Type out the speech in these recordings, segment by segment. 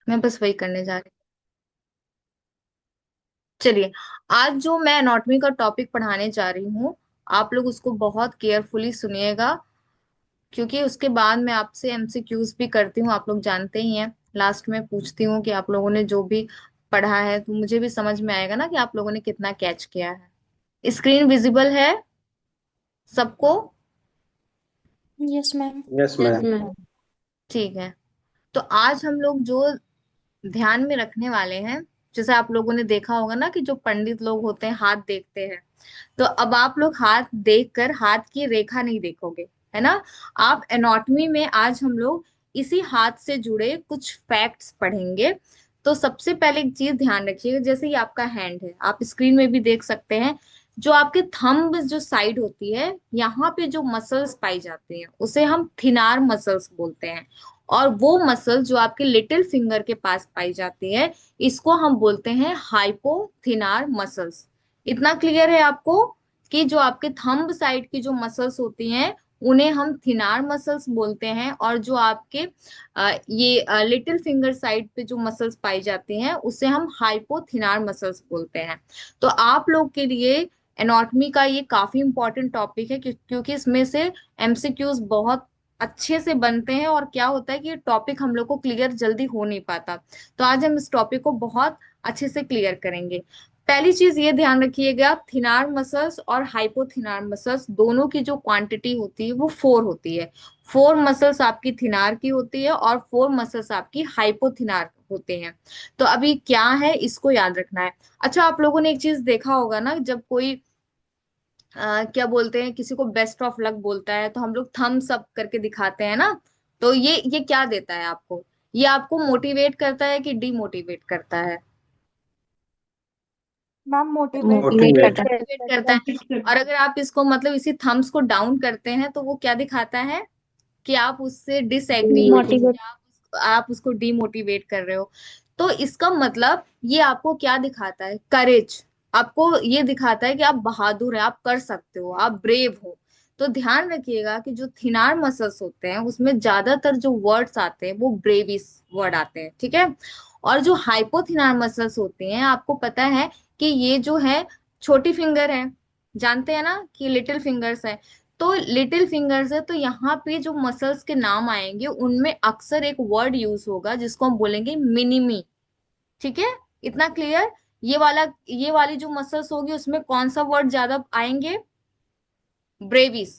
मैं बस वही करने जा रही हूँ। चलिए, आज जो मैं एनाटॉमी का टॉपिक पढ़ाने जा रही हूँ, आप लोग उसको बहुत केयरफुली सुनिएगा, क्योंकि उसके बाद मैं आपसे एमसीक्यूज भी करती हूँ। आप लोग जानते ही हैं, लास्ट में पूछती हूँ कि आप लोगों ने जो भी पढ़ा है, तो मुझे भी समझ में आएगा ना कि आप लोगों ने कितना कैच किया है। स्क्रीन विजिबल है सबको? Yes ma'am. Yes yes ma'am. Ma'am. ठीक है। तो आज हम लोग जो ध्यान में रखने वाले हैं, जैसे आप लोगों ने देखा होगा ना कि जो पंडित लोग होते हैं हाथ देखते हैं, तो अब आप लोग हाथ देखकर हाथ की रेखा नहीं देखोगे, है ना। आप एनाटॉमी में आज हम लोग इसी हाथ से जुड़े कुछ फैक्ट्स पढ़ेंगे। तो सबसे पहले एक चीज ध्यान रखिएगा, जैसे ये आपका हैंड है, आप स्क्रीन में भी देख सकते हैं, जो आपके थंब जो साइड होती है, यहाँ पे जो मसल्स पाई जाती हैं उसे हम थिनार मसल्स बोलते हैं। और वो मसल जो आपके लिटिल फिंगर के पास पाई जाती है, इसको हम बोलते हैं हाइपोथिनार मसल्स। इतना क्लियर है आपको कि जो आपके थंब साइड की जो मसल्स होती हैं, उन्हें हम थिनार मसल्स बोलते हैं, और जो आपके ये लिटिल फिंगर साइड पे जो मसल्स पाई जाती हैं उसे हम हाइपोथिनार मसल्स बोलते हैं। तो आप लोग के लिए एनाटॉमी का ये काफी इंपॉर्टेंट टॉपिक है, क्योंकि इसमें से एमसीक्यूज बहुत अच्छे से बनते हैं, और क्या होता है कि ये टॉपिक हम लोग को क्लियर जल्दी हो नहीं पाता। तो आज हम इस टॉपिक को बहुत अच्छे से क्लियर करेंगे। पहली चीज ये ध्यान रखिएगा, थिनार मसल्स और हाइपोथिनार मसल्स दोनों की जो क्वांटिटी होती है वो 4 होती है। 4 मसल्स आपकी थिनार की होती है और 4 मसल्स आपकी हाइपोथिनार होते हैं। तो अभी क्या है, इसको याद रखना है। अच्छा, आप लोगों ने एक चीज देखा होगा ना, जब कोई क्या बोलते हैं, किसी को बेस्ट ऑफ लक बोलता है, तो हम लोग थम्स अप करके दिखाते हैं ना। तो ये क्या देता है आपको? ये आपको मोटिवेट करता है कि डिमोटिवेट करता है? Ma'am motivate motivate motivate. करता है। मोटिवेट करता है। और अगर आप इसको मतलब इसी थम्स को डाउन करते हैं, तो वो क्या दिखाता है कि आप उससे डिसएग्री हैं, मोटिवेट। या आप उसको डिमोटिवेट कर रहे हो। तो इसका मतलब ये आपको क्या दिखाता है? करेज। आपको ये दिखाता है कि आप बहादुर हैं, आप कर सकते हो, आप ब्रेव हो। तो ध्यान रखिएगा कि जो थिनार मसल्स होते हैं उसमें ज्यादातर जो वर्ड्स आते हैं वो ब्रेविस वर्ड आते हैं, ठीक है। और जो हाइपोथिनार मसल्स होते हैं, आपको पता है कि ये जो है छोटी फिंगर है, जानते हैं ना कि लिटिल फिंगर्स है। तो लिटिल फिंगर्स है, तो यहाँ पे जो मसल्स के नाम आएंगे उनमें अक्सर एक वर्ड यूज होगा जिसको हम बोलेंगे मिनिमी, ठीक है। इतना क्लियर? ये वाली जो मसल्स होगी उसमें कौन सा वर्ड ज्यादा आएंगे? ब्रेविस।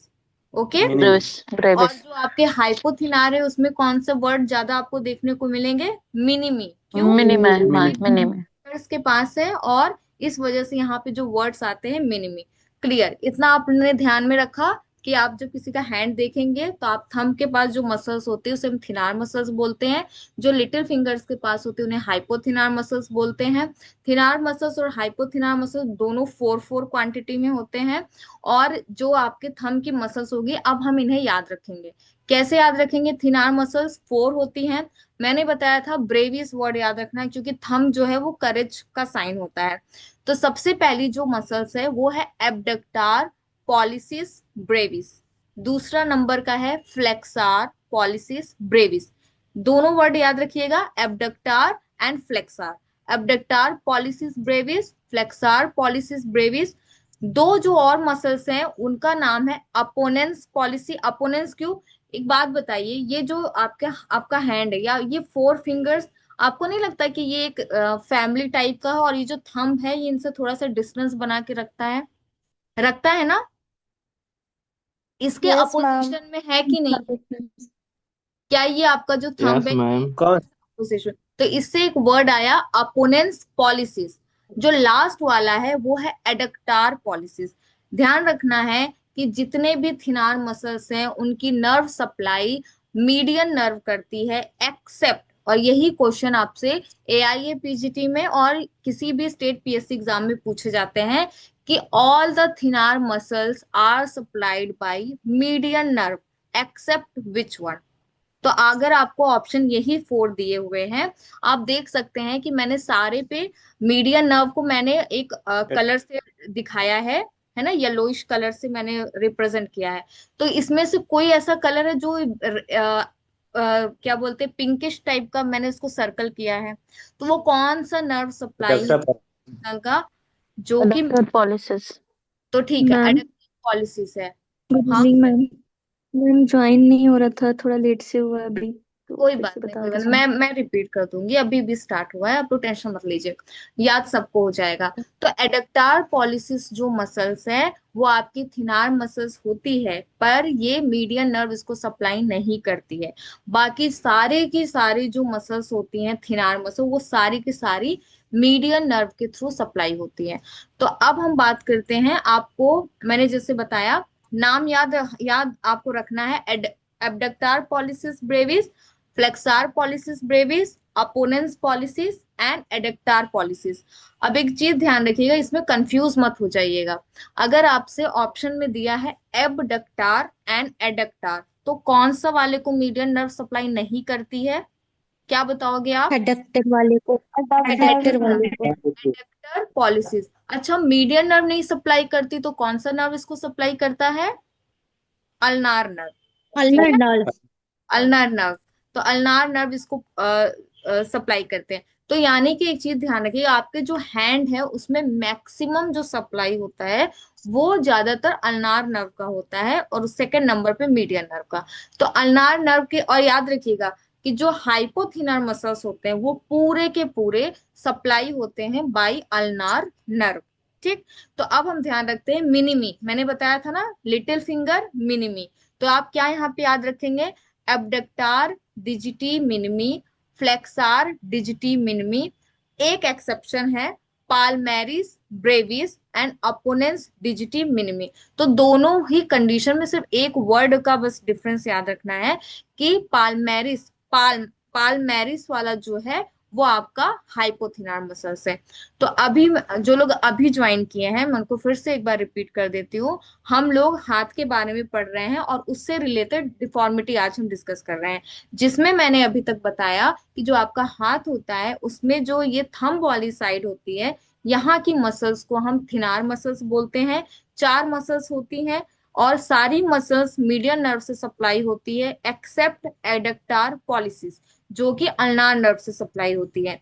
ओके। मिनिमी। ब्रेविस और ब्रेविस। जो आपके हाइपोथिनार है उसमें कौन सा वर्ड ज्यादा आपको देखने को मिलेंगे? मिनिमी। क्यों? मिनिमा है, हाँ मिनिमी। मिनिमा। फिंगर्स के पास है, और इस वजह से यहाँ पे जो वर्ड्स आते हैं मिनिमी। क्लियर? इतना आपने ध्यान में रखा कि आप जब किसी का हैंड देखेंगे तो आप थंब के पास जो मसल्स होते हैं उसे हम थिनार मसल्स बोलते हैं, जो लिटिल फिंगर्स के पास होते हैं उन्हें हाइपोथिनार मसल्स बोलते हैं। थिनार मसल्स और हाइपोथिनार मसल्स दोनों 4 क्वांटिटी में होते हैं। और जो आपके थंब की मसल्स होगी, अब हम इन्हें याद रखेंगे। कैसे याद रखेंगे? थिनार मसल्स 4 होती हैं। मैंने बताया था ब्रेवियस वर्ड याद रखना है, क्योंकि थंब जो है वो करेज का साइन होता है। तो सबसे पहली जो मसल्स है वो है एब्डक्टार पॉलिसिस ब्रेविस। दूसरा नंबर का है फ्लेक्सार पॉलिसिस ब्रेविस। दोनों वर्ड याद रखिएगा, abductor and flexor. Abductor pollicis brevis, flexor pollicis brevis. दो जो और मसल्स हैं उनका नाम है अपोनेंस पॉलिसी। अपोनेंस क्यों? एक बात बताइए, ये जो आपका आपका हैंड है या ये 4 फिंगर्स, आपको नहीं लगता कि ये एक फैमिली टाइप का है, और ये जो थंब है ये इनसे थोड़ा सा डिस्टेंस बना के रखता है? रखता है ना? इसके यस मैम। अपोजिशन में है कि नहीं? क्या ये आपका जो थंब यस है ये मैम। कौन? अपोजिशन? तो इससे एक वर्ड आया अपोनेंस पॉलिसिस। जो लास्ट वाला है वो है एडक्टार पॉलिसिस। ध्यान रखना है कि जितने भी थिनार मसल्स हैं उनकी नर्व सप्लाई मीडियन नर्व करती है, एक्सेप्ट, और यही क्वेश्चन आपसे एआईए पीजीटी में और किसी भी स्टेट पीएससी एग्जाम में पूछे जाते हैं कि all the thenar muscles are supplied by median nerve except which one. तो अगर आपको ऑप्शन यही 4 दिए हुए हैं, आप देख सकते हैं कि मैंने सारे पे मीडियन नर्व को मैंने एक कलर से दिखाया है ना, येलोइश कलर से मैंने रिप्रेजेंट किया है। तो इसमें से कोई ऐसा कलर है जो क्या बोलते हैं, पिंकिश टाइप का मैंने इसको सर्कल किया है। तो वो कौन सा नर्व सप्लाई है डॉक्टर। का, जो कि, डॉक्टर पॉलिसिस। तो ठीक है, मैम, एडक्टिव पॉलिसिस है। गुड हाँ, इवनिंग मैम। मैम ज्वाइन नहीं हो रहा था, थोड़ा लेट से हुआ अभी, तो कोई फिर बात से नहीं, बता कोई बात नहीं, दीजिए। मैं रिपीट कर दूंगी, अभी भी स्टार्ट हुआ है, आप लोग टेंशन मत लीजिए, याद सबको हो जाएगा। तो एडक्टार पॉलिसिस जो मसल्स है, वो आपकी थिनार मसल्स होती है, पर ये मीडियन नर्व इसको सप्लाई नहीं करती है। बाकी सारे की सारी जो मसल्स होती हैं थिनार मसल, वो सारी की सारी मीडियन नर्व के थ्रू सप्लाई होती है। तो अब हम बात करते हैं, आपको मैंने जैसे बताया, नाम याद याद आपको रखना है, abductor pollicis brevis, flexor pollicis brevis, opponens pollicis and adductor pollicis. अब एक चीज ध्यान रखिएगा, इसमें कंफ्यूज मत हो जाइएगा। अगर आपसे ऑप्शन में दिया है एबडक्टार एंड एडक्टार, तो कौन सा वाले को मीडियन नर्व सप्लाई नहीं करती है, क्या बताओगे आप? एडक्टर वाले को। एडक्टर एडक्टर, वाले को। Adductor pollicis. अच्छा, मीडियन नर्व नहीं सप्लाई करती तो कौन सा नर्व इसको सप्लाई करता है? Ulnar nerve. ठीक अल्नर है, नर्व। Ulnar nerve. तो अल्नार नर्व इसको सप्लाई करते हैं। तो यानी कि एक चीज ध्यान रखिए, आपके जो हैंड है उसमें मैक्सिमम जो सप्लाई होता है वो ज्यादातर अल्नार नर्व का होता है, और सेकंड नंबर पे मीडियन नर्व का। तो अल्नार नर्व के, और याद रखिएगा कि जो हाइपोथिनर मसल्स होते हैं वो पूरे के पूरे सप्लाई होते हैं बाई अल्नार नर्व। ठीक। तो अब हम ध्यान रखते हैं मिनिमी, मैंने बताया था ना, लिटिल फिंगर मिनिमी। तो आप क्या यहाँ पे याद रखेंगे? एब्डक्टार डिजिटी मिनिमी, फ्लेक्सार डिजिटी मिनिमी। एक एक्सेप्शन है, पालमेरिस ब्रेविस एंड अपोनेंस डिजिटी मिनिमी। तो दोनों ही कंडीशन में सिर्फ एक वर्ड का बस डिफरेंस याद रखना है, कि पालमेरिस वाला जो है वो आपका हाइपोथिनार मसल्स है। तो अभी जो लोग अभी ज्वाइन किए हैं, मैं उनको फिर से एक बार रिपीट कर देती हूँ। हम लोग हाथ के बारे में पढ़ रहे हैं और उससे रिलेटेड डिफॉर्मिटी आज हम डिस्कस कर रहे हैं, जिसमें मैंने अभी तक बताया कि जो आपका हाथ होता है उसमें जो ये थंब वाली साइड होती है, यहाँ की मसल्स को हम थिनार मसल्स बोलते हैं। चार मसल्स होती हैं, और सारी मसल्स मीडियन नर्व से सप्लाई होती है, एक्सेप्ट एडक्टार पॉलिसिस जो कि अल्नार नर्व से सप्लाई होती है।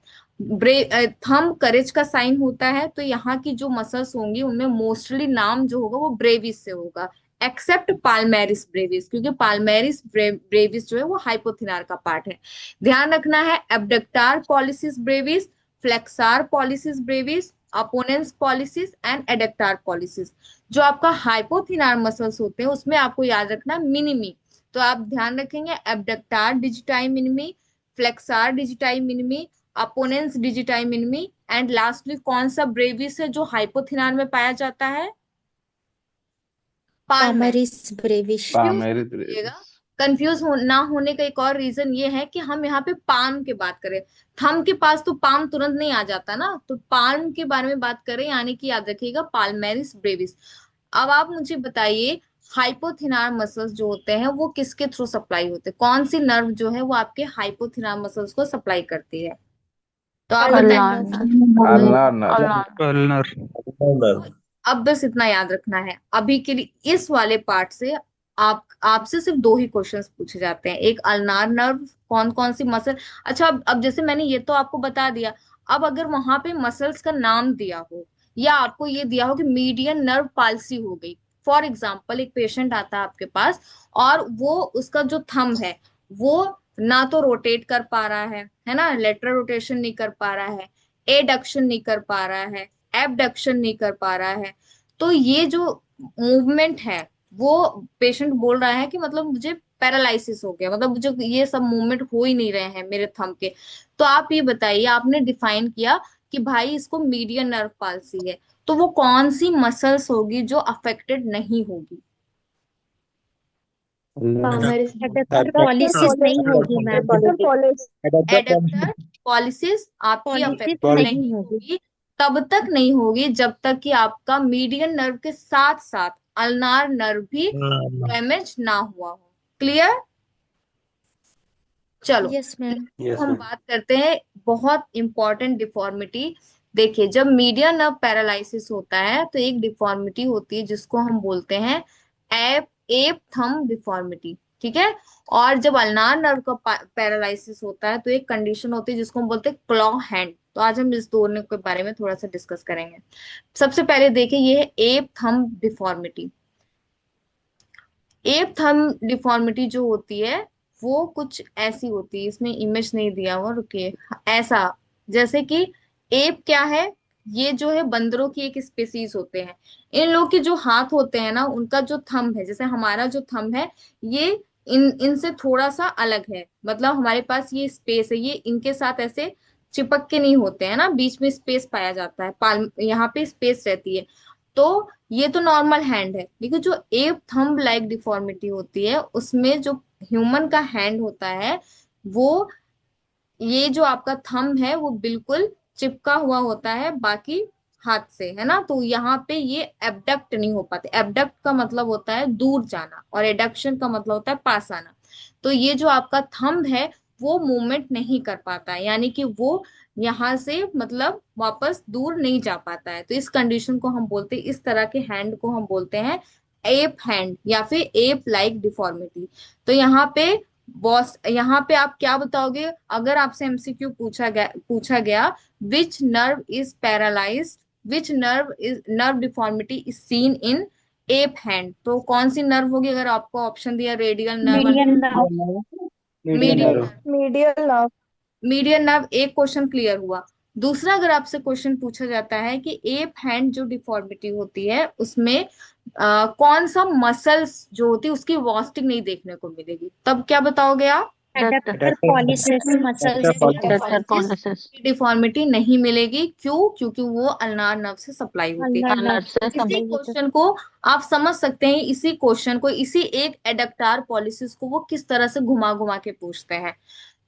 थंब करेज का साइन होता है, तो यहाँ की जो मसल्स होंगी उनमें मोस्टली नाम जो होगा वो ब्रेविस से होगा, एक्सेप्ट पाल्मेरिस ब्रेविस, क्योंकि पाल्मेरिस ब्रेविस जो है वो हाइपोथिनार का पार्ट है। ध्यान रखना है, abductor pollicis brevis, flexor pollicis brevis, opponens pollicis and adductor pollicis. जो आपका हाइपोथिनार मसल्स होते हैं उसमें आपको याद रखना मिनिमी। तो आप ध्यान रखेंगे abductor digiti minimi, flexor digiti minimi, opponens digiti minimi, and lastly कौन सा ब्रेविस है जो हाइपोथिनार में पाया जाता है? पाल्मेरिस। पामरिस ब्रेविश। कंफ्यूज मेरे मत होइएगा। ना होने का एक और रीजन ये है कि हम यहाँ पे पाल्म की बात करें, थंब के पास तो पाल्म तुरंत नहीं आ जाता ना, तो पाल्म के बारे में बात करें, यानी कि याद रखिएगा पाल्मेरिस ब्रेविस। अब आप मुझे बताइए, हाइपोथिनार मसल्स जो होते हैं वो किसके थ्रू सप्लाई होते हैं, कौन सी नर्व जो है वो आपके हाइपोथिनार मसल्स को सप्लाई करती है? तो आप बताइए। Ulnar nerve. अल्लाह ना। कलनर। अब बस इतना याद रखना है अभी के लिए, इस वाले पार्ट से आप आपसे सिर्फ दो ही क्वेश्चंस पूछे जाते हैं, एक अल्नार नर्व, कौन कौन सी मसल। अच्छा, अब जैसे मैंने ये तो आपको बता दिया, अब अगर वहां पे मसल्स का नाम दिया हो, या आपको ये दिया हो कि मीडियन नर्व पाल्सी हो गई, फॉर एग्जाम्पल एक पेशेंट आता है आपके पास, और वो उसका जो थंब है वो ना तो रोटेट कर पा रहा है ना, लेटरल रोटेशन नहीं कर पा रहा है, एडक्शन नहीं कर पा रहा है, एबडक्शन नहीं कर पा रहा है, तो ये जो मूवमेंट है, वो पेशेंट बोल रहा है कि मतलब मुझे पैरालिसिस हो गया, मतलब मुझे ये सब मूवमेंट हो ही नहीं रहे हैं मेरे थंब के। तो आप ये बताइए, आपने डिफाइन किया कि भाई इसको मीडियन नर्व पाल्सी है, तो वो कौन सी मसल्स होगी जो अफेक्टेड नहीं होगी? पामरिस एडक्टर पॉलिसिस नहीं होगी मैम। एडक्टर पॉलिसिस आपकी पॉलिसिस अफेक्टेड नहीं नहीं होगी। होगी, तब तक नहीं होगी जब तक कि आपका मीडियन नर्व के साथ साथ अल्नार नर्व भी डैमेज ना हुआ हो। क्लियर? चलो, यस मैम। अब हम बात करते हैं बहुत इंपॉर्टेंट डिफॉर्मिटी। देखिए, जब मीडियन नर्व पैरालिसिस होता है तो एक डिफॉर्मिटी होती है जिसको हम बोलते हैं एप एप थंब डिफॉर्मिटी। ठीक है। और जब अल्नार नर्व का पैरालिसिस होता है तो एक कंडीशन होती है जिसको हम बोलते हैं क्लॉ हैंड। तो आज हम इस दोनों के बारे में थोड़ा सा डिस्कस करेंगे। सबसे पहले देखिए, ये है app thumb deformity. App thumb deformity जो होती है वो कुछ ऐसी होती है, इसमें इमेज नहीं दिया हुआ, रुकिए। ऐसा, जैसे कि एप क्या है, ये जो है बंदरों की एक स्पेसीज होते हैं। इन लोग के जो हाथ होते हैं ना, उनका जो थंब है, जैसे हमारा जो थंब है, ये इन इनसे थोड़ा सा अलग है। मतलब हमारे पास ये स्पेस है, ये इनके साथ ऐसे चिपक के नहीं होते हैं ना, बीच में स्पेस पाया जाता है, पाल यहाँ पे स्पेस रहती है। तो ये तो नॉर्मल हैंड है, लेकिन जो एप थंब लाइक डिफॉर्मिटी होती है उसमें जो ह्यूमन का हैंड होता है, वो, ये जो आपका थंब है वो बिल्कुल चिपका हुआ होता है बाकी हाथ से, है ना। तो यहाँ पे ये एबडक्ट नहीं हो पाते। एबडक्ट का मतलब होता है दूर जाना, और एडक्शन का मतलब होता है पास आना। तो ये जो आपका थंब है वो मूवमेंट नहीं कर पाता है, यानी कि वो यहाँ से मतलब वापस दूर नहीं जा पाता है। तो इस कंडीशन को हम बोलते हैं, इस तरह के हैंड को हम बोलते हैं एप हैंड या फिर एप लाइक डिफॉर्मिटी। तो यहाँ पे बॉस, यहाँ पे आप क्या बताओगे अगर आपसे एमसीक्यू पूछा गया, which nerve is paralysed, which nerve deformity is seen in app hand, तो कौन सी नर्व होगी? अगर आपको ऑप्शन दिया, radial nerve, median nerve. Median median nerve. Nerve. Medial nerve. Median nerve, एक क्वेश्चन क्लियर हुआ। दूसरा, अगर आपसे क्वेश्चन पूछा जाता है कि एप हैंड जो डिफॉर्मिटी होती है उसमें कौन सा मसल्स जो होती है उसकी वॉस्टिंग नहीं देखने को मिलेगी, तब क्या बताओगे आप? Adductor adductor pollicis muscles adductor की पॉलिसिस। Adductor deformity. पॉलिसिस की डिफॉर्मिटी नहीं मिलेगी, क्यों? क्योंकि वो अल्नार नर्व से सप्लाई होती है। अल्नर नर्व से इसी सप्लाई होता क्वेश्चन को आप समझ सकते हैं, इसी क्वेश्चन को, इसी एक एडक्टार पॉलिसिस को वो किस तरह से घुमा घुमा के पूछते हैं।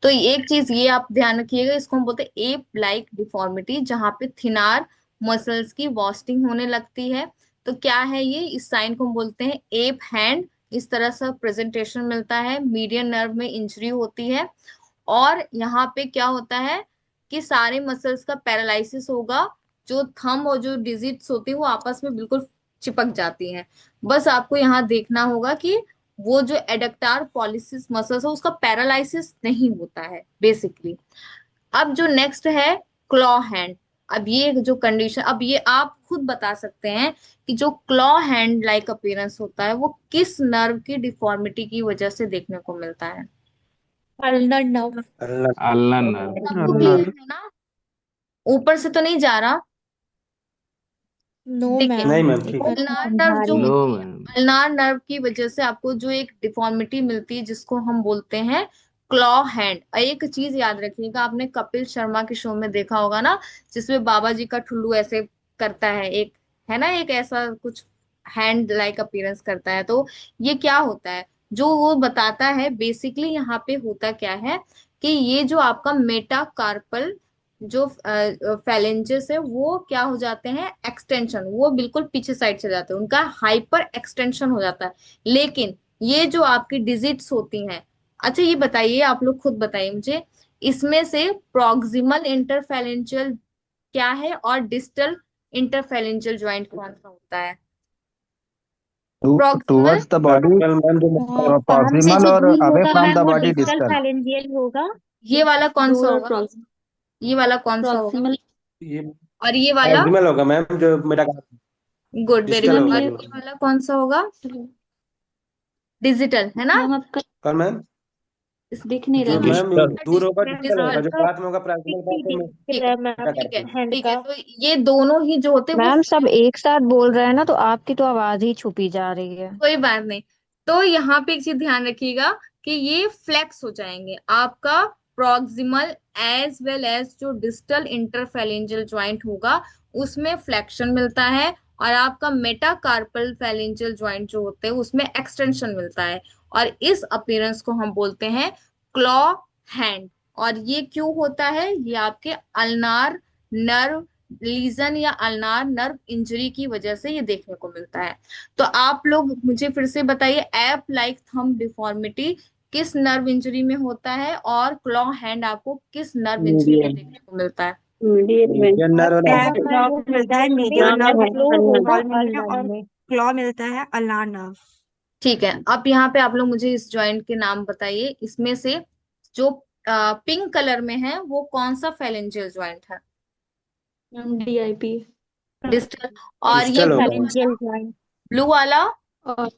तो एक चीज ये आप ध्यान रखिएगा, इसको हम बोलते हैं एप लाइक डिफॉर्मिटी, जहां पे थिनार मसल्स की वॉस्टिंग होने लगती है। तो क्या है ये? इस साइन को हम बोलते हैं एप हैंड। इस तरह से प्रेजेंटेशन मिलता है, मीडियन नर्व में इंजरी होती है, और यहाँ पे क्या होता है कि सारे मसल्स का पैरालिसिस होगा। जो थंब और जो डिजिट्स होती है वो आपस में बिल्कुल चिपक जाती हैं। बस आपको यहाँ देखना होगा कि वो जो एडक्टार पॉलिसिस मसल्स है उसका पैरालिसिस नहीं होता है बेसिकली। अब जो नेक्स्ट है क्लॉ हैंड। अब ये जो कंडीशन, अब ये आप खुद बता सकते हैं कि जो क्लॉ हैंड लाइक अपीयरेंस होता है वो किस नर्व की डिफॉर्मिटी की वजह से देखने को मिलता है। Ulnar nerve. अल्लाह नर्व। सबको क्लियर है ना? ऊपर से तो नहीं जा रहा? नो देखिए, नहीं मैम, मैम, एक ठीक है। बार मैं अल्नार नर्व समझा जो रही नो हूँ। होती है, मैम। अल्नार नर्व की वजह से आपको जो एक डिफॉर्मिटी मिलती है जिसको हम बोलते हैं क्लॉ हैंड। एक चीज याद रखिएगा, आपने कपिल शर्मा के शो में देखा होगा ना, जिसमें बाबा जी का ठुल्लू ऐसे करता है एक, है ना, एक ऐसा कुछ हैंड लाइक अपीयरेंस करता है। तो ये क्या होता है जो वो बताता है, बेसिकली यहाँ पे होता क्या है कि ये जो आपका मेटाकार्पल जो फैलेंजेस है वो क्या हो जाते हैं, एक्सटेंशन, वो बिल्कुल पीछे साइड चले जाते हैं, उनका हाइपर एक्सटेंशन हो जाता है। लेकिन ये जो आपकी डिजिट्स होती हैं, अच्छा ये बताइए, आप लोग खुद बताइए मुझे, इसमें से प्रॉक्सिमल इंटरफेरेंशियल क्या है और डिस्टल इंटरफेरेंशियल जॉइंट कौन सा होता है? Proximal, towards the body practical ma'am जो काम से प्रॉक्सिमल जो और दूर अवे होगा फ्रॉम मैम द वो बॉडी डिस्टल डिस्टल। फैलेंजियल होगा। ये वाला कौन सा दूर और होगा? ये वाला कौन सा होगा? प्रॉक्सिमल। ये और ये वाला? प्रॉक्सिमल होगा मैम, जो मेरा good, very digital good. Ma'am और होगी ये वो। ये वाला कौन सा होगा? डिजिटल, है ना? मैम आपका कौन मैम? दिख नहीं जो रहा मैम। Ma'am digital. दूर होगा डिजिटल मैम होगा, जो डिजिटल। आपका पास में होगा प्रैक्टिकल दिख ही पास में दिख ठीक रहा है, है मैम ठीक है, मेटाकार्पल। हैंड ठीक है। का। तो ये दोनों ही जो होते हैं वो मैम सब एक साथ बोल रहे हैं ना तो आपकी तो आवाज ही छुपी जा रही है। कोई बात नहीं। तो यहाँ पे एक चीज ध्यान रखिएगा कि ये फ्लेक्स हो जाएंगे आपका प्रॉक्सिमल एज वेल एज जो डिस्टल इंटरफेरेंजियल ज्वाइंट होगा उसमें फ्लेक्शन मिलता है, और आपका मेटाकार्पल फेरेंजियल ज्वाइंट जो होते हैं उसमें एक्सटेंशन मिलता है। और इस अपीयरेंस को हम बोलते हैं क्लॉ हैंड। और ये क्यों होता है? ये आपके अल्नार नर्व लीजन या अल्नार नर्व इंजरी की वजह से ये देखने को मिलता है। तो आप लोग मुझे फिर से बताइए, ऐप लाइक थंब डिफॉर्मिटी किस नर्व इंजरी में होता है, और क्लॉ हैंड आपको किस नर्व इंजरी में मीडियन देखने को मिलता है? मीडियन मीडियन नर्व और होगा टैप एडिक्टर। मैम नर्व वो मिलता है, मीडियम में मीडियन नाम नर्व है फ्लो अन्ना। होगा स्मॉल में है, अल्नर और में। क्लॉ मिलता है अल्नार नर्व। ठीक है, अब यहाँ पे आप लोग मुझे इस जॉइंट के नाम बताइए। इसमें से जो पिंक कलर में है वो कौन सा फेलेंजियल जॉइंट है? Ma'am DIP। डिस्टल। और ये डिस्टल होगा। Financial joint. ब्लू वाला? और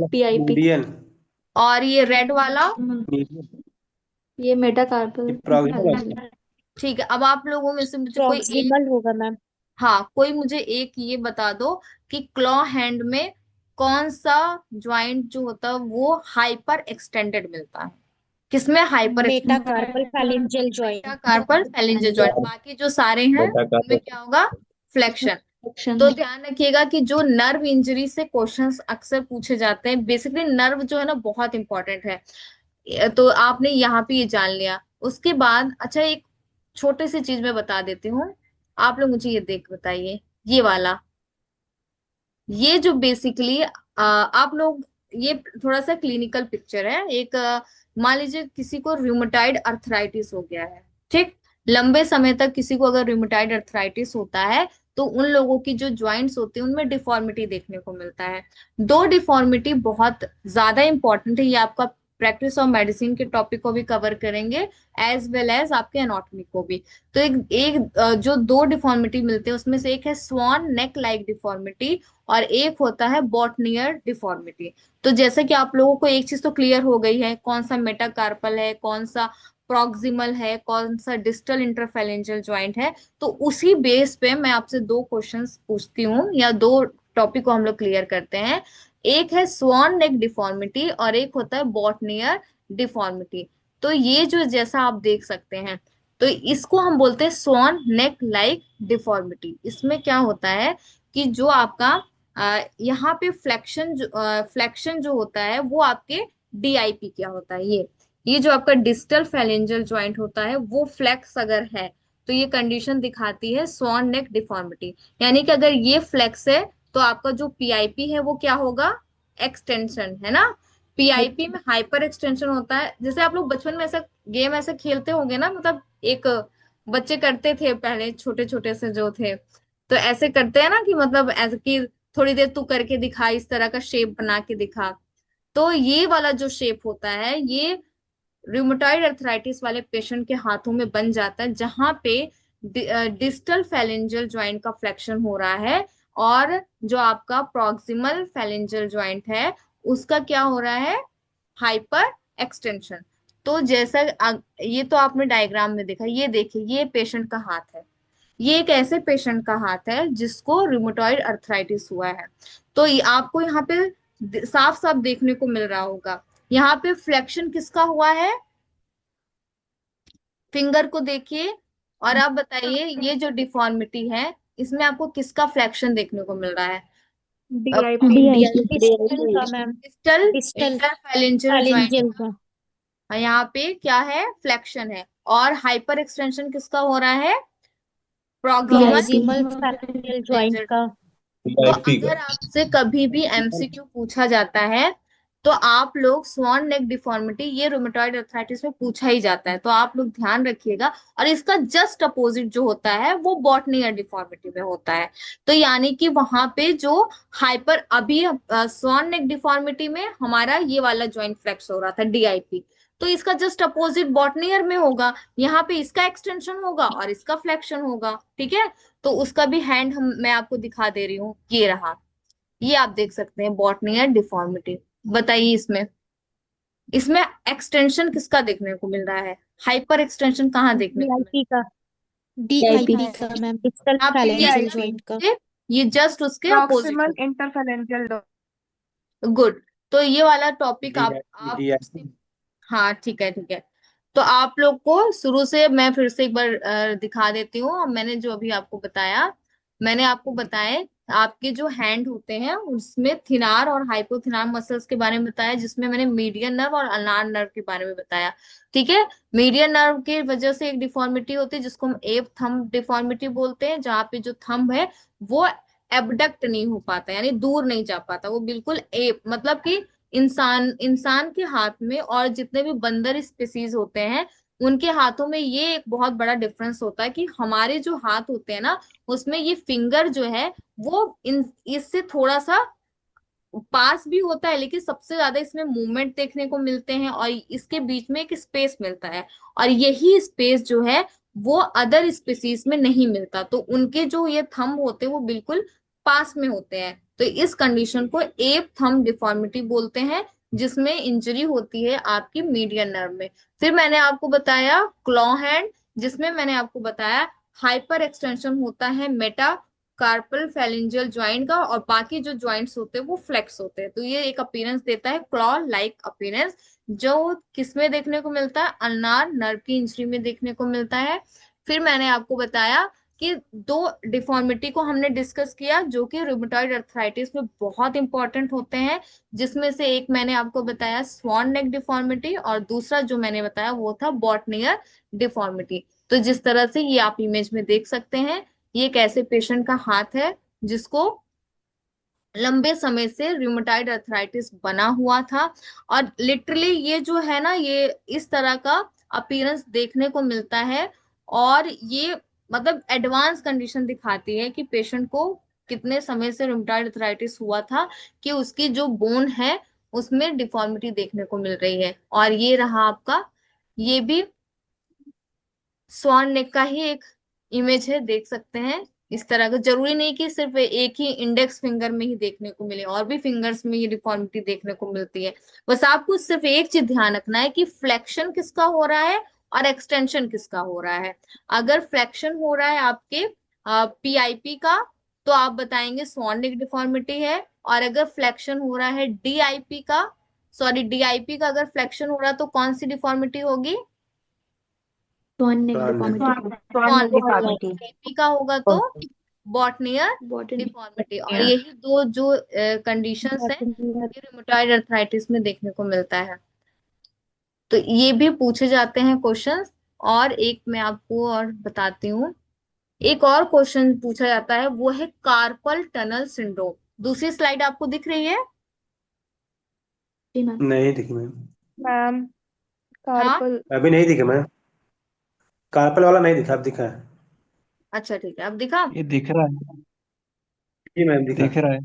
PIP। मीडियन। और ये रेड वाला? मीडियन। ये मेटाकार्पल। ये प्रॉक्सिमल। ठीक है, अब आप लोगों में से मुझे कोई एक, प्रॉक्सिमल होगा मैम। हाँ कोई मुझे एक ये बता दो कि क्लॉ हैंड में कौन सा ज्वाइंट जो होता है वो हाइपर एक्सटेंडेड मिलता है? किसमें hyper extended? Metacarpal phalangeal joint. Metacarpal phalangeal joint. बाकी जो सारे हैं उनमें क्या होगा? फ्लेक्शन। एक्शन। तो ध्यान रखिएगा कि जो नर्व इंजरी से क्वेश्चंस अक्सर पूछे जाते हैं, बेसिकली नर्व जो है ना बहुत इंपॉर्टेंट है। तो आपने यहाँ पे ये जान लिया। उसके बाद अच्छा एक छोटी सी चीज मैं बता देती हूँ। आप लोग मुझे ये देख बताइए, ये वाला, ये जो बेसिकली आप लोग, ये थोड़ा सा क्लिनिकल पिक्चर है। एक मान लीजिए किसी को रूमेटाइड अर्थराइटिस हो गया है, ठीक। लंबे समय तक किसी को अगर रूमेटाइड अर्थराइटिस होता है तो उन लोगों की जो जॉइंट्स होती है उनमें डिफॉर्मिटी देखने को मिलता है। दो डिफॉर्मिटी बहुत ज्यादा इंपॉर्टेंट है, ये आपका प्रैक्टिस ऑफ मेडिसिन के टॉपिक को भी कवर करेंगे, एज वेल एज आपके एनाटॉमी को भी। तो जो दो डिफॉर्मिटी मिलते हैं उसमें से एक है स्वान नेक लाइक डिफॉर्मिटी और एक होता है बॉटनियर डिफॉर्मिटी। तो जैसे कि आप लोगों को एक चीज तो क्लियर हो गई है, कौन सा मेटाकार्पल है, कौन सा प्रॉक्सिमल है, कौन सा डिस्टल इंटरफेरेंजियल ज्वाइंट है। तो उसी बेस पे मैं आपसे दो क्वेश्चंस पूछती हूँ या दो टॉपिक को हम लोग क्लियर करते हैं। एक है स्वान नेक डिफॉर्मिटी और एक होता है बॉटनियर डिफॉर्मिटी। तो ये जो जैसा आप देख सकते हैं, तो इसको हम बोलते हैं स्वान नेक लाइक डिफॉर्मिटी। इसमें क्या होता है कि जो आपका यहाँ पे फ्लेक्शन जो होता है वो आपके DIP क्या होता है, ये जो आपका डिस्टल फेलेंजल ज्वाइंट होता है वो फ्लेक्स अगर है तो ये कंडीशन दिखाती है स्वॉन नेक डिफॉर्मिटी। यानी कि अगर ये फ्लेक्स है तो आपका जो PIP है वो क्या होगा? एक्सटेंशन है ना। PIP में हाइपर एक्सटेंशन होता है। जैसे आप लोग बचपन में ऐसा गेम ऐसे खेलते होंगे ना, मतलब एक बच्चे करते थे पहले, छोटे छोटे से जो थे, तो ऐसे करते हैं ना कि मतलब ऐसे कि थोड़ी देर तू करके दिखा, इस तरह का शेप बना के दिखा। तो ये वाला जो शेप होता है ये रूमेटॉइड अर्थराइटिस वाले पेशेंट के हाथों में बन जाता है, जहां पे डिस्टल फेलेंजल ज्वाइंट का फ्लेक्शन हो रहा है और जो आपका प्रॉक्सिमल फेलेंजल ज्वाइंट है उसका क्या हो रहा है? Hyper extension. तो जैसा ये तो आपने डायग्राम में देखा, ये देखिए ये पेशेंट का हाथ है। ये एक ऐसे पेशेंट का हाथ है जिसको रूमेटॉइड अर्थराइटिस हुआ है। तो आपको यहाँ पे साफ साफ देखने को मिल रहा होगा, यहाँ पे फ्लेक्शन किसका हुआ है? फिंगर को देखिए और आप बताइए ये जो डिफॉर्मिटी है इसमें आपको किसका फ्लेक्शन देखने को मिल रहा है? DIP। डिस्टल का ma'am. Distal distal interphalangeal joint financial का। का यहाँ पे क्या है? फ्लेक्शन है। और हाइपर एक्सटेंशन किसका हो रहा है? Proximal PIP। Proximal financial joint का। तो आईपी का। अगर आपसे कभी भी MCQ पूछा जाता है तो आप लोग स्वॉन नेक डिफॉर्मिटी, ये रूमेटॉइड अर्थराइटिस में पूछा ही जाता है, तो आप लोग ध्यान रखिएगा। और इसका जस्ट अपोजिट जो होता है वो बॉटनियर डिफॉर्मिटी में होता है। तो यानी कि वहां पे जो हाइपर, अभी स्वॉन नेक डिफॉर्मिटी में हमारा ये वाला जॉइंट फ्लेक्स हो रहा था DIP, तो इसका जस्ट अपोजिट बॉटनियर में होगा। यहाँ पे इसका एक्सटेंशन होगा और इसका फ्लेक्शन होगा, ठीक है। तो उसका भी हैंड मैं आपको दिखा दे रही हूँ, ये रहा। ये आप देख सकते हैं बॉटनियर डिफॉर्मिटी। बताइए इसमें, इसमें एक्सटेंशन किसका देखने को मिल रहा है? हाइपर एक्सटेंशन कहाँ देखने को मिल डीआईपी का। DIP। डीआईपी का मैम, डिस्टल रहा है? आप ये फाइनेंशियल DIP ज्वाइंट का। से, ये जस्ट उसके अपोजिट प्रॉक्सिमल हो। इंटरफेरेंशियल गुड। तो ये वाला टॉपिक आप डी हाँ ठीक है ठीक है। तो आप लोग को शुरू से मैं फिर से एक बार दिखा देती हूँ। मैंने जो अभी आपको बताया, मैंने आपको बताया आपके जो हैंड होते हैं उसमें थिनार और हाइपोथिनार मसल्स के बारे में बताया, जिसमें मैंने मीडियन नर्व और अल्नार नर्व के बारे में बताया, ठीक है। मीडियन नर्व की वजह से एक डिफॉर्मिटी होती है जिसको हम एप थंब डिफॉर्मिटी बोलते हैं, जहाँ पे जो थंब है वो एबडक्ट नहीं हो पाता, यानी दूर नहीं जा पाता, वो बिल्कुल एप, मतलब कि इंसान इंसान के हाथ में और जितने भी बंदर स्पीसीज होते हैं उनके हाथों में ये एक बहुत बड़ा डिफरेंस होता है कि हमारे जो हाथ होते हैं ना उसमें ये फिंगर जो है वो इन इससे थोड़ा सा पास भी होता है, लेकिन सबसे ज्यादा इसमें मूवमेंट देखने को मिलते हैं और इसके बीच में एक स्पेस मिलता है, और यही स्पेस जो है वो अदर स्पीसीज में नहीं मिलता। तो उनके जो ये थंब होते हैं वो बिल्कुल पास में होते हैं। तो इस कंडीशन को एप थंब डिफॉर्मिटी बोलते हैं, जिसमें इंजरी होती है आपकी मीडियन नर्व में। फिर मैंने आपको बताया क्लॉ हैंड, जिसमें मैंने आपको बताया हाइपर एक्सटेंशन होता है मेटा कार्पल फेलिंजियल ज्वाइंट का, और बाकी जो ज्वाइंट्स होते हैं वो फ्लेक्स होते हैं। तो ये एक अपीयरेंस देता है क्लॉ लाइक अपीयरेंस, जो किसमें देखने को मिलता है, अल्नार नर्व की इंजरी में देखने को मिलता है। फिर मैंने आपको बताया कि दो डिफॉर्मिटी को हमने डिस्कस किया जो कि रूमेटॉइड अर्थराइटिस में बहुत इंपॉर्टेंट होते हैं, जिसमें से एक मैंने आपको बताया स्वॉन नेक डिफॉर्मिटी, और दूसरा जो मैंने बताया वो था बॉटनियर डिफॉर्मिटी। तो जिस तरह से ये आप इमेज में देख सकते हैं, ये एक ऐसे पेशेंट का हाथ है जिसको लंबे समय से रूमेटाइड अर्थराइटिस बना हुआ था, और लिटरली ये जो है ना, ये इस तरह का अपीयरेंस देखने को मिलता है। और ये मतलब एडवांस कंडीशन दिखाती है कि पेशेंट को कितने समय से रूमेटाइड अर्थराइटिस हुआ था, कि उसकी जो बोन है उसमें डिफॉर्मिटी देखने को मिल रही है। और ये रहा आपका, ये भी स्वान नेक का ही एक इमेज है, देख सकते हैं। इस तरह का जरूरी नहीं कि सिर्फ एक ही इंडेक्स फिंगर में ही देखने को मिले, और भी फिंगर्स में ये डिफॉर्मिटी देखने को मिलती है। बस आपको सिर्फ एक चीज ध्यान रखना है कि फ्लेक्शन किसका हो रहा है और एक्सटेंशन किसका हो रहा है। अगर फ्लेक्शन हो रहा है आपके पीआईपी का, तो आप बताएंगे स्वान नेक डिफॉर्मिटी है। और अगर फ्लेक्शन हो रहा है डीआईपी का, सॉरी डीआईपी का अगर फ्लेक्शन हो रहा है तो कौन सी डिफॉर्मिटी होगी, स्वान नेक स्वान नेक। डिफॉर्मिटी। स्वान डिफॉर्मिटी। एपी का होगा तो बॉटनियर बॉटनी। डिफॉर्मिटी। और यही दो जो कंडीशंस हैं ये रूमेटॉइड अर्थराइटिस में देखने को मिलता है। तो ये भी पूछे जाते हैं क्वेश्चंस। और एक मैं आपको और बताती हूँ, एक और क्वेश्चन पूछा जाता है, वो है कार्पल टनल सिंड्रोम। दूसरी स्लाइड आपको दिख रही है? जी मैम। नहीं दिखी मैम। मैम हाँ, कार्पल। अभी नहीं दिखा मैम। कार्पल वाला नहीं दिखा, अब दिखा है। अच्छा ठीक है, अब दिखा। ये दिख रहा है। जी मैम दिखा। दिख रहा है।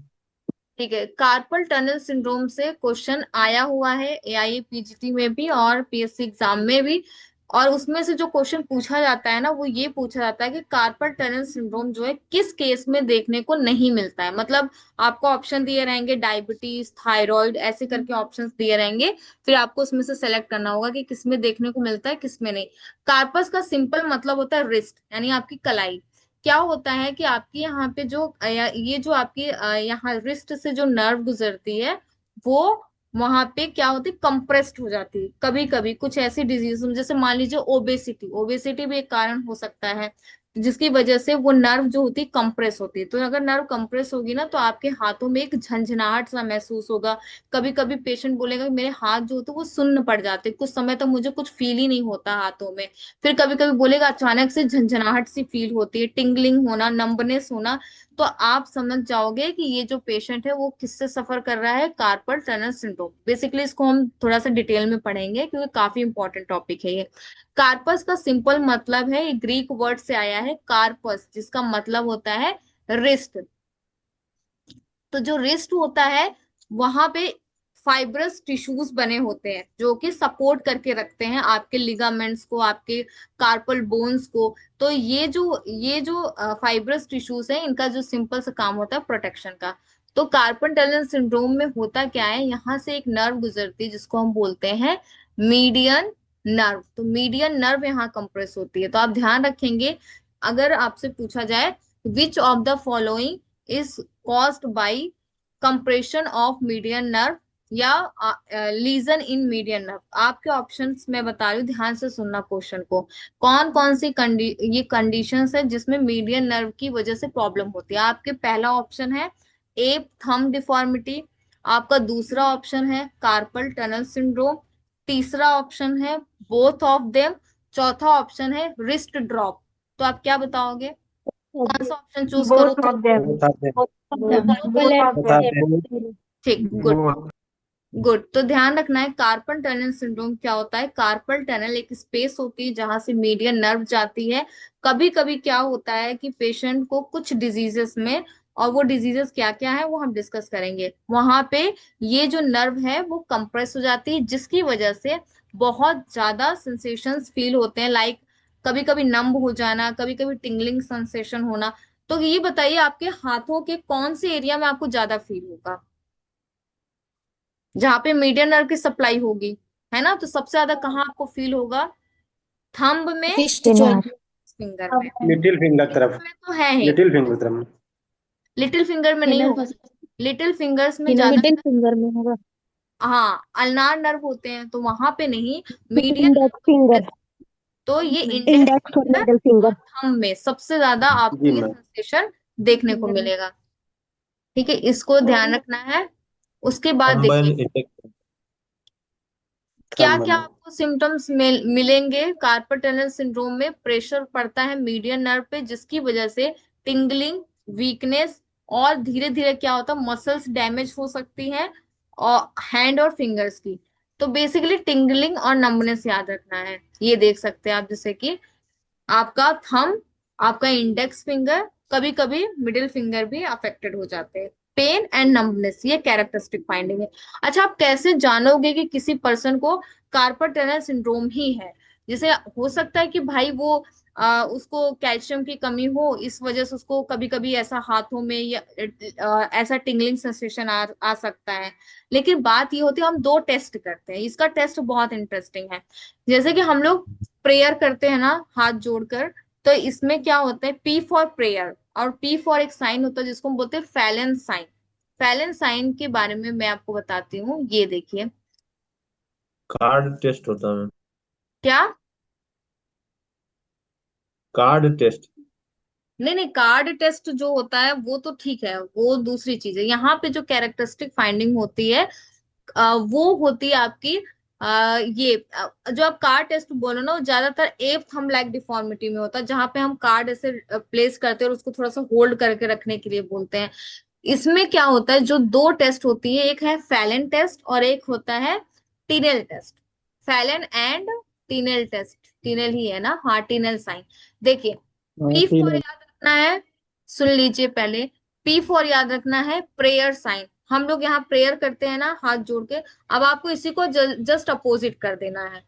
ठीक है, कार्पल टनल सिंड्रोम से क्वेश्चन आया हुआ है एआई पीजीटी में भी और पीएससी एग्जाम में भी। और उसमें से जो क्वेश्चन पूछा जाता है ना, वो ये पूछा जाता है कि कार्पल टनल सिंड्रोम जो है किस केस में देखने को नहीं मिलता है। मतलब आपको ऑप्शन दिए रहेंगे डायबिटीज, थायराइड, ऐसे करके ऑप्शंस दिए रहेंगे। फिर आपको उसमें से सेलेक्ट करना होगा कि किस में देखने को मिलता है किस में नहीं। कार्पस का सिंपल मतलब होता है रिस्ट, यानी आपकी कलाई। क्या होता है कि आपकी यहाँ पे जो ये जो आपकी यहाँ रिस्ट से जो नर्व गुजरती है, वो वहां पे क्या होती है, कंप्रेस्ड हो जाती है। कभी कभी कुछ ऐसी डिजीज जैसे मान लीजिए ओबेसिटी, ओबेसिटी भी एक कारण हो सकता है, जिसकी वजह से वो नर्व जो होती है कंप्रेस होती है। तो अगर नर्व कंप्रेस होगी ना, तो आपके हाथों में एक झंझनाहट सा महसूस होगा। कभी कभी पेशेंट बोलेगा कि मेरे हाथ जो होते हैं वो सुन्न पड़ जाते हैं, कुछ समय तक मुझे कुछ फील ही नहीं होता हाथों में। फिर कभी कभी बोलेगा अचानक से झंझनाहट सी फील होती है, टिंगलिंग होना, नंबनेस होना। तो आप समझ जाओगे कि ये जो पेशेंट है वो किससे सफर कर रहा है, कार्पल टनल सिंड्रोम। बेसिकली इसको हम थोड़ा सा डिटेल में पढ़ेंगे क्योंकि काफी इंपॉर्टेंट टॉपिक है ये। कार्पस का सिंपल मतलब है, ये ग्रीक वर्ड से आया है कार्पस, जिसका मतलब होता है रिस्ट। तो जो रिस्ट होता है वहां पे फाइब्रस टिश्यूज बने होते हैं जो कि सपोर्ट करके रखते हैं आपके लिगामेंट्स को, आपके कार्पल बोन्स को। तो ये जो फाइब्रस टिश्यूज है, इनका जो सिंपल सा काम होता है प्रोटेक्शन का। तो कार्पल टनल सिंड्रोम में होता क्या है, यहाँ से एक नर्व गुजरती है जिसको हम बोलते हैं मीडियन नर्व। तो मीडियन नर्व यहाँ कंप्रेस होती है। तो आप ध्यान रखेंगे, अगर आपसे पूछा जाए which of the following is caused by compression of median nerve या लीजन इन मीडियन नर्व, आपके ऑप्शंस मैं बता रही हूँ, ध्यान से सुनना क्वेश्चन को। कौन कौन सी ये कंडीशंस है जिसमें मीडियन नर्व की वजह से प्रॉब्लम होती है। आपके पहला ऑप्शन है एप थंब डिफॉर्मिटी, आपका दूसरा ऑप्शन है कार्पल टनल सिंड्रोम, तीसरा ऑप्शन है बोथ ऑफ देम, चौथा ऑप्शन है रिस्ट ड्रॉप। तो आप क्या बताओगे, कौन सा ऑप्शन चूज करूँ? Both of them. बता दें। बोथ ऑफ बता देम। दें। ठीक, गुड वो गुड। तो ध्यान रखना है कार्पल टनल सिंड्रोम क्या होता है। कार्पल टनल एक स्पेस होती है जहां से मीडियन नर्व जाती है। कभी कभी क्या होता है कि पेशेंट को कुछ डिजीजेस में और वो डिजीजेस क्या क्या है वो हम डिस्कस करेंगे। वहां पे ये जो नर्व है वो कंप्रेस हो जाती है, जिसकी वजह से बहुत ज्यादा सेंसेशंस फील होते हैं, लाइक कभी कभी नंब हो जाना, कभी कभी टिंगलिंग सेंसेशन होना। तो ये बताइए आपके हाथों के कौन से एरिया में आपको ज्यादा फील होगा, जहाँ पे मीडियन नर्व की सप्लाई होगी, है ना? तो सबसे ज्यादा कहाँ आपको फील होगा? थंब में, रिस्ट दिमाग। जॉइंट। फिंगर में। लिटिल फिंगर रिस्ट तरफ। में तो है ही, लिटिल फिंगर तरफ। लिटिल फिंगर में नहीं थिनर होगा। मसल। लिटिल फिंगर्स में थिनर मिडिल ज्यादातर, फिंगर में होगा। हाँ, अल्नार नर्व होते हैं तो वहां पे नहीं, मीडियन इंडेक्स नर्व। फिंगर। तो ये इंडेक्स इंडेक्स और फिंगर मिडिल और फिंगर। थंब में सबसे ज्यादा आपको जी ये मैम। सेंसेशन देखने को फिंगर में। मिलेगा। ठीक है, इसको ध्यान रखना है। उसके बाद देखिए क्या थंब क्या में। आपको सिम्टम्स मिलेंगे कार्पल टनल सिंड्रोम में। प्रेशर पड़ता है मीडियन नर्व पे, जिसकी वजह से टिंगलिंग, वीकनेस, और धीरे धीरे क्या होता है, मसल्स डैमेज हो सकती हैं, और हैंड और फिंगर्स की। तो बेसिकली टिंगलिंग और नंबनेस याद रखना है। ये देख सकते हैं आप, जैसे कि आपका थंब, आपका इंडेक्स फिंगर, कभी कभी मिडिल फिंगर भी अफेक्टेड हो जाते हैं। पेन एंड नंबनेस, ये कैरेक्टरिस्टिक फाइंडिंग है। अच्छा, आप कैसे जानोगे कि किसी पर्सन को कार्पल टनल सिंड्रोम ही है? जैसे हो सकता है कि भाई वो उसको कैल्शियम की कमी हो, इस वजह से उसको कभी कभी ऐसा हाथों में या ऐसा टिंगलिंग सेंसेशन आ सकता है। लेकिन बात ये होती है, हम दो टेस्ट करते हैं, इसका टेस्ट बहुत इंटरेस्टिंग है। जैसे कि हम लोग प्रेयर करते हैं ना हाथ जोड़कर, तो इसमें क्या होता है, पी फॉर प्रेयर और पी फॉर एक साइन होता है जिसको हम बोलते हैं फैलन साइन। फैलन साइन के बारे में मैं आपको बताती हूँ, ये देखिए। कार्ड टेस्ट होता है। क्या? Card test. नहीं नहीं, कार्ड टेस्ट जो होता है वो तो ठीक है, वो दूसरी चीज है। यहाँ पे जो कैरेक्टरिस्टिक फाइंडिंग होती है वो होती है आपकी ये जो आप कार्ड टेस्ट बोलो ना, वो ज्यादातर एप थंब लाइक डिफॉर्मिटी में होता है, जहां पे हम कार्ड ऐसे प्लेस करते हैं और उसको थोड़ा सा होल्ड करके रखने के लिए बोलते हैं। इसमें क्या होता है, जो दो टेस्ट होती है, एक है फैलन टेस्ट और एक होता है टीनेल टेस्ट। फैलन एंड टीनेल टेस्ट, टीनेल ही है ना, हाँ, टीनेल साइन। देखिए, हाँ, पी फॉर तीन। याद रखना है, सुन लीजिए पहले। पी फॉर याद रखना है प्रेयर साइन। हम लोग यहाँ प्रेयर करते हैं ना हाथ जोड़ के, अब आपको इसी को जस्ट अपोजिट कर देना है।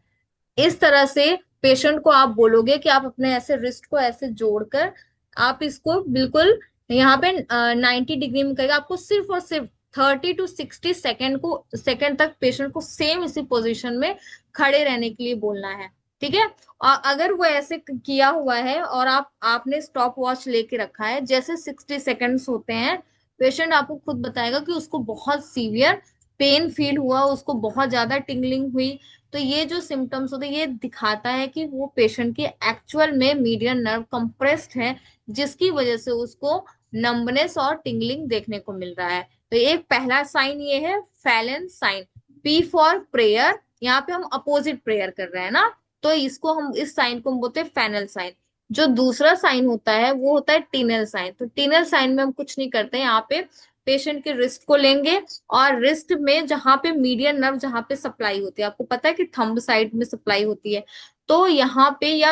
इस तरह से पेशेंट को आप बोलोगे कि आप अपने ऐसे रिस्ट को ऐसे जोड़कर आप इसको बिल्कुल यहाँ पे 90 डिग्री में करेगा। आपको सिर्फ और सिर्फ 30 to 60 सेकेंड को सेकेंड तक पेशेंट को सेम इसी पोजीशन में खड़े रहने के लिए बोलना है। ठीक है, और अगर वो ऐसे किया हुआ है और आपने स्टॉप वॉच लेके रखा है, जैसे 60 सेकेंड्स होते हैं, पेशेंट आपको खुद बताएगा कि उसको बहुत सीवियर पेन फील हुआ, उसको बहुत ज्यादा टिंगलिंग हुई। तो ये जो सिम्टम्स होते हैं ये दिखाता है कि वो पेशेंट की एक्चुअल में मीडियन नर्व कंप्रेस्ड है, जिसकी वजह से उसको नंबनेस और टिंगलिंग देखने को मिल रहा है। तो एक पहला साइन ये है Phalen sign, P for prayer. यहाँ पे हम अपोजिट प्रेयर कर रहे हैं ना, तो इसको हम, इस साइन को हम बोलते हैं फैनल साइन। जो दूसरा साइन होता है वो होता है टीनल साइन। तो टीनल साइन में हम कुछ नहीं करते, यहाँ पे पेशेंट के रिस्ट को लेंगे और रिस्ट में जहां पे मीडियन नर्व जहां पे सप्लाई होती है, आपको पता है कि थंब साइड में सप्लाई होती है, तो यहाँ पे या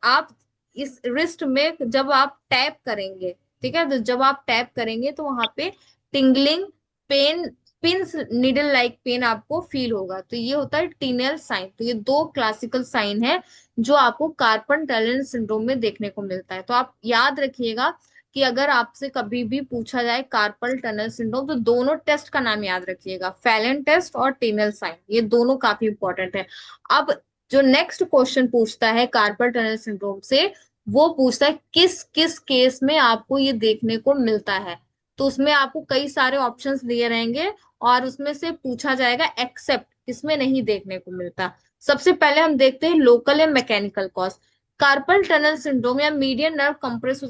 आप इस रिस्ट में जब आप टैप करेंगे, ठीक है, तो जब आप टैप करेंगे तो वहां पे tingling, pain, pins needle like pain आपको फील होगा। तो ये होता है टीनल साइन। तो ये दो क्लासिकल साइन है जो आपको कार्पल टनल सिंड्रोम में देखने को मिलता है। तो आप याद रखिएगा कि अगर आपसे कभी भी पूछा जाए कार्पल टनल सिंड्रोम, तो दोनों टेस्ट का नाम याद रखिएगा, फैलन टेस्ट और टीनल साइन, ये दोनों काफी इंपॉर्टेंट है। अब जो नेक्स्ट क्वेश्चन पूछता है कार्पल टनल सिंड्रोम से, वो पूछता है किस किस केस में आपको ये देखने को मिलता है। तो उसमें आपको कई सारे ऑप्शंस दिए रहेंगे और उसमें से पूछा जाएगा एक्सेप्ट किसमें नहीं देखने को मिलता। सबसे पहले हम देखते हैं लोकल या mechanical cause. Carpel tunnel syndrome या मीडियन नर्व कंप्रेस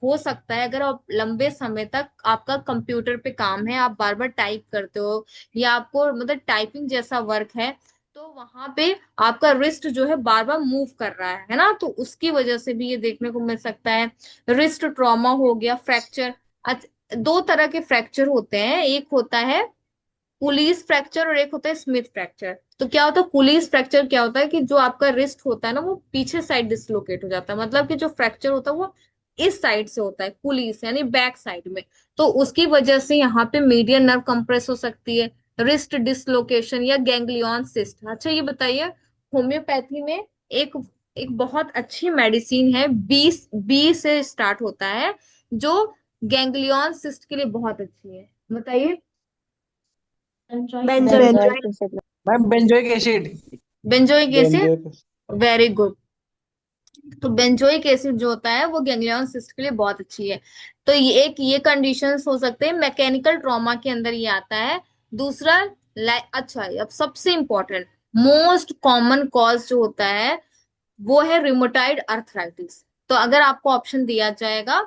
हो सकता है अगर आप लंबे समय तक, आपका कंप्यूटर पे काम है, आप बार बार टाइप करते हो, या आपको मतलब टाइपिंग जैसा वर्क है, तो वहां पे आपका रिस्ट जो है बार बार मूव कर रहा है ना, तो उसकी वजह से भी ये देखने को मिल सकता है। रिस्ट ट्रॉमा हो गया, फ्रैक्चर। दो तरह के फ्रैक्चर होते हैं, एक होता है पुलिस फ्रैक्चर और एक होता है स्मिथ फ्रैक्चर। तो क्या होता है पुलिस फ्रैक्चर, क्या होता है कि जो आपका रिस्ट होता है ना वो पीछे साइड डिसलोकेट हो जाता है, मतलब कि जो फ्रैक्चर होता है वो इस साइड से होता है, पुलिस यानी बैक साइड में। तो उसकी वजह से यहाँ पे मीडियन नर्व कंप्रेस हो सकती है, रिस्ट डिसलोकेशन या गैंग्लियन सिस्ट। अच्छा ये बताइए, होम्योपैथी में एक एक बहुत अच्छी मेडिसिन है, बी से स्टार्ट होता है, जो गैंग्लियन सिस्ट के लिए बहुत अच्छी है, बताइए। Benzoic. Ma'am benzoic acid. Benzoic acid, benzoic. Very good. तो बेंजोइक एसिड जो होता है वो गैंग्लियन सिस्ट के लिए बहुत अच्छी है। तो ये कंडीशंस हो सकते हैं, मैकेनिकल ट्रॉमा के अंदर ये आता है। दूसरा, अच्छा अब सबसे इंपॉर्टेंट, मोस्ट कॉमन कॉज जो होता है वो है रिमोटाइड अर्थराइटिस। तो अगर आपको ऑप्शन दिया जाएगा,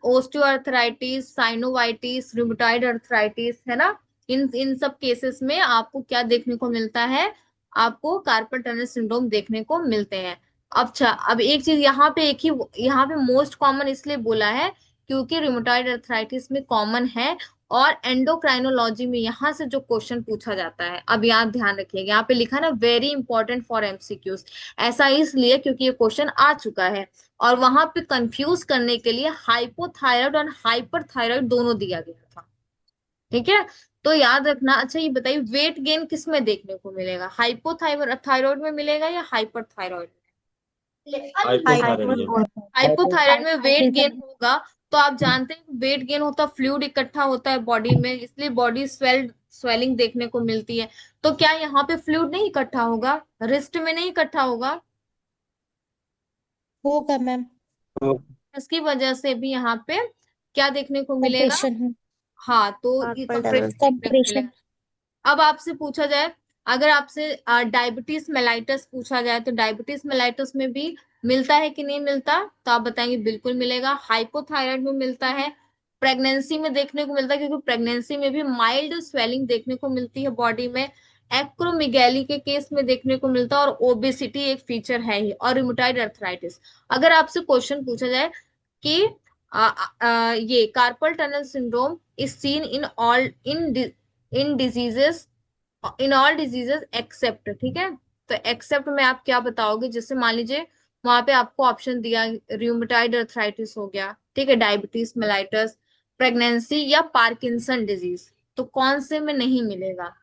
ओस्टियोआर्थराइटिस, साइनोवाइटिस, रिमोटाइड अर्थराइटिस, है ना, इन इन सब केसेस में आपको क्या देखने को मिलता है, आपको कार्पल टनल सिंड्रोम देखने को मिलते हैं। अच्छा अब एक चीज यहाँ पे, एक ही यहाँ पे मोस्ट कॉमन इसलिए बोला है क्योंकि रिमोटाइड अर्थराइटिस में कॉमन है, और एंडोक्राइनोलॉजी में यहाँ से जो क्वेश्चन पूछा जाता है, अब याद ध्यान रखिएगा, यहाँ पे लिखा है ना वेरी इंपॉर्टेंट फॉर एमसीक्यूज। ऐसा इसलिए क्योंकि ये क्वेश्चन आ चुका है, और वहां पे कंफ्यूज करने के लिए हाइपोथायराइड और हाइपरथायराइड दोनों दिया गया था। ठीक है, तो याद रखना। अच्छा ये बताइए, वेट गेन किस में देखने को मिलेगा, हाइपोथायराइड में मिलेगा या हाइपरथायराइड में? हाइपोथायराइडिज्म। हाइपोथायराइड में वेट गेन होगा। तो आप जानते हैं वेट गेन होता है, फ्लूइड इकट्ठा होता है बॉडी में, इसलिए बॉडी स्वेलिंग देखने को मिलती है। तो क्या यहाँ पे फ्लूइड नहीं इकट्ठा होगा, रिस्ट में नहीं इकट्ठा होगा? होगा मैम। तो इसकी वजह से भी यहाँ पे क्या देखने को मिलेगा? कंप्रेशन हो। हाँ, तो ये कार्पल कंप्रेशन टनल। देखने को कंप्रेशन। मिलेगा। अब आपसे पूछा जाए, अगर आपसे डायबिटीज मेलाइटस पूछा जाए, तो डायबिटीज मेलाइटस में भी मिलता है कि नहीं मिलता? तो आप बताएंगे बिल्कुल मिलेगा। हाइपोथायराइड में मिलता है, प्रेगनेंसी में देखने को मिलता है, क्योंकि प्रेगनेंसी में भी माइल्ड स्वेलिंग देखने को मिलती है बॉडी में। एक्रोमिगैली के केस में देखने को मिलता है, और ओबेसिटी एक फीचर है ही, और रिमोटाइड अर्थराइटिस। अगर आपसे क्वेश्चन पूछा जाए कि ये carpal tunnel syndrome is seen in diseases in all diseases except, ठीक है, तो एक्सेप्ट में आप क्या बताओगे? जैसे मान लीजिए वहां पे आपको ऑप्शन दिया, रूमेटाइड अर्थराइटिस हो गया, ठीक है, डायबिटीज मेलाइटस, प्रेगनेंसी या पार्किंसन डिजीज, तो कौन से में नहीं मिलेगा?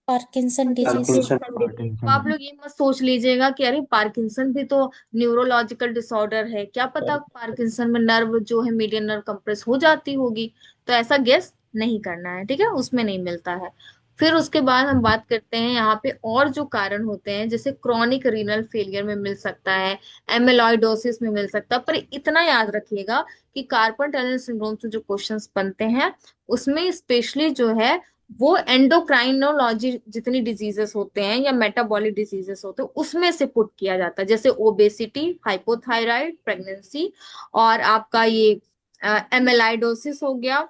Parkinson disease. पार्किंसन। तो आप लोग ये मत सोच लीजिएगा कि अरे पार्किंसन भी तो न्यूरोलॉजिकल डिसऑर्डर है, क्या पता पार्किंसन में नर्व जो है मीडियन नर्व कंप्रेस हो जाती होगी। तो ऐसा गेस नहीं करना है, ठीक है, उसमें नहीं मिलता है। फिर उसके बाद हम बात करते हैं यहाँ पे और जो कारण होते हैं, जैसे क्रॉनिक रीनल फेलियर में मिल सकता है, एमेलॉइडोसिस में मिल सकता है। पर इतना याद रखिएगा कि कार्पल टनल सिंड्रोम से जो क्वेश्चंस बनते हैं उसमें स्पेशली जो है वो एंडोक्राइनोलॉजी जितनी डिजीजेस होते हैं या मेटाबॉलिक डिजीजेस होते हैं उसमें से पुट किया जाता है, जैसे ओबेसिटी, हाइपोथायराइड, प्रेगनेंसी, और आपका ये एमेलाइडोसिस हो गया,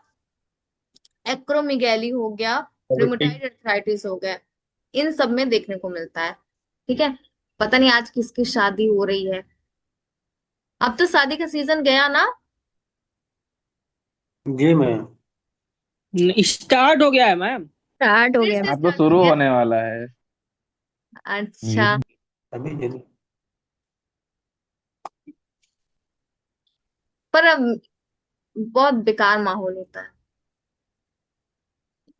एक्रोमिगैली हो गया, डायबिटिक। रिमोटाइड अर्थराइटिस हो गया, इन सब में देखने को मिलता है। ठीक है, पता नहीं आज किसकी शादी हो रही है। अब तो शादी का सीजन गया ना? जी मैम। स्टार्ट हो गया है मैम। स्टार्ट हो फिर गया। से अब तो स्टार्ट हो शुरू गया? होने वाला है। अच्छा, अभी जल्दी। पर अब बहुत बेकार माहौल होता है।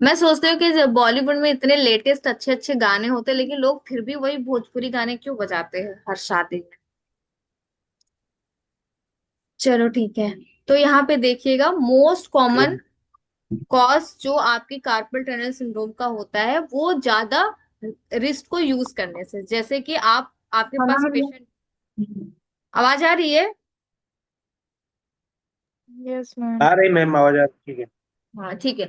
मैं सोचती हूँ कि जब बॉलीवुड में इतने लेटेस्ट अच्छे अच्छे गाने होते हैं, लेकिन लोग फिर भी वही भोजपुरी गाने क्यों बजाते हैं हर शादी में। चलो ठीक है, तो यहाँ पे देखिएगा मोस्ट कॉमन कॉज जो आपकी कार्पल टनल सिंड्रोम का होता है वो ज्यादा रिस्ट को यूज करने से, जैसे कि आप आपके पास पेशेंट, आवाज आ रही है? Yes ma'am. आ रही मैम आवाज आ रही, ठीक है। हाँ ठीक है।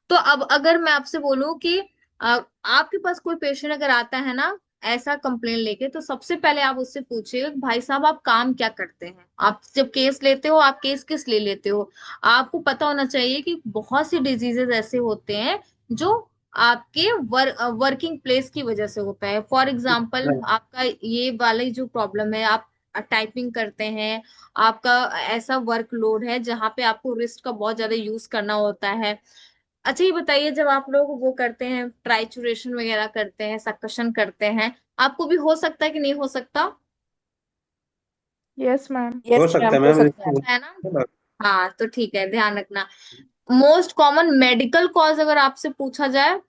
तो अब अगर मैं आपसे बोलूं कि आपके पास कोई पेशेंट अगर आता है ना ऐसा कंप्लेन लेके, तो सबसे पहले आप उससे पूछिएगा कि भाई साहब आप काम क्या करते हैं, आप जब केस लेते हो आप केस किस लिए लेते हो। आपको पता होना चाहिए कि बहुत सी डिजीजेस ऐसे होते हैं जो आपके वर्किंग प्लेस की वजह से होता है। फॉर एग्जाम्पल आपका ये वाली जो प्रॉब्लम है, आप टाइपिंग करते हैं, आपका ऐसा वर्कलोड है जहाँ पे आपको रिस्ट का बहुत ज्यादा यूज करना होता है। अच्छा ये बताइए, जब आप लोग वो करते हैं ट्राइचुरेशन वगैरह करते हैं, सक्शन करते हैं, आपको भी हो सकता है कि नहीं हो सकता? Yes ma'am. हो यस सकता मैम है हो मैम, सकता है। है ना? हाँ तो ठीक है, ध्यान रखना। मोस्ट कॉमन मेडिकल कॉज अगर आपसे पूछा जाए